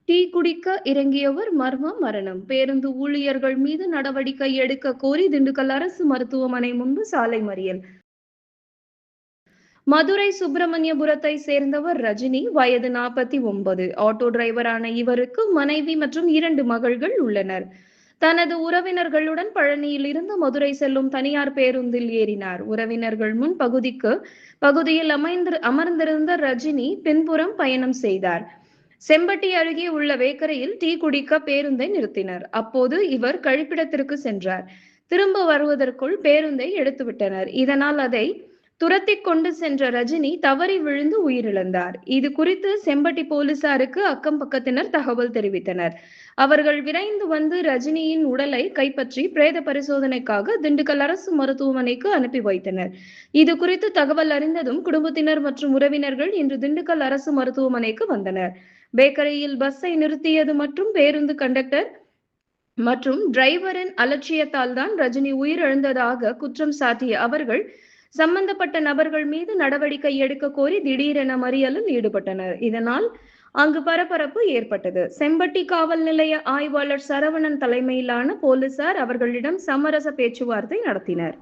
Tea குடிக்க இறங்கியவர் மரணம். பேருந்து ஊழியர்கள் மீது நடவடிக்கை எடுக்க கோரி திண்டுக்கல் அரசு மருத்துவமனை முன்பு சாலை மறியல். மதுரை சுப்பிரமணியபுரத்தை சேர்ந்தவர் ரஜினி, வயது 49. ஆட்டோ டிரைவரான இவருக்கு மனைவி மற்றும் 2 மகள்கள் உள்ளனர். தனது உறவினர்களுடன் பழனியில் இருந்து மதுரை செல்லும் தனியார் பேருந்தில் ஏறினார். உறவினர்கள் முன் பகுதியில் அமர்ந்திருந்த ரஜினி பின்புறம் பயணம் செய்தார். செம்பட்டி அருகே உள்ள பேக்கரியில் டீ குடிக்க பேருந்தை நிறுத்தினர். அப்போது இவர் கழிப்பிடத்திற்கு சென்றார். திரும்ப வருவதற்குள் பேருந்தை எடுத்துவிட்டனர். இதனால் அதை துரத்தி கொண்டு சென்ற ரஜினி தவறி விழுந்து உயிரிழந்தார். இது குறித்து செம்பட்டி போலீசாருக்கு அக்கம் பக்கத்தினர் தகவல் தெரிவித்தனர். அவர்கள் விரைந்து வந்து ரஜினியின் உடலை கைப்பற்றி பிரேத பரிசோதனைக்காக திண்டுக்கல் அரசு மருத்துவமனைக்கு அனுப்பி வைத்தனர். இது குறித்து தகவல் அறிந்ததும் குடும்பத்தினர் மற்றும் உறவினர்கள் இன்று திண்டுக்கல் அரசு மருத்துவமனைக்கு வந்தனர். பேக்கரியில் பஸ்ஸை நிறுத்தியது மற்றும் பேருந்து கண்டக்டர் மற்றும் டிரைவரின் அலட்சியத்தால் தான் ரஜினி உயிரிழந்ததாக குற்றம் சாட்டிய அவர்கள் சம்பந்தப்பட்ட நபர்கள் மீது நடவடிக்கை எடுக்க கோரி திடீரென மறியலில் ஈடுபட்டனர். இதனால் அங்கு பரபரப்பு ஏற்பட்டது. செம்பட்டி காவல் நிலைய ஆய்வாளர் சரவணன் தலைமையிலான போலீசார் அவர்களிடம் சமரச பேச்சுவார்த்தை நடத்தினர்.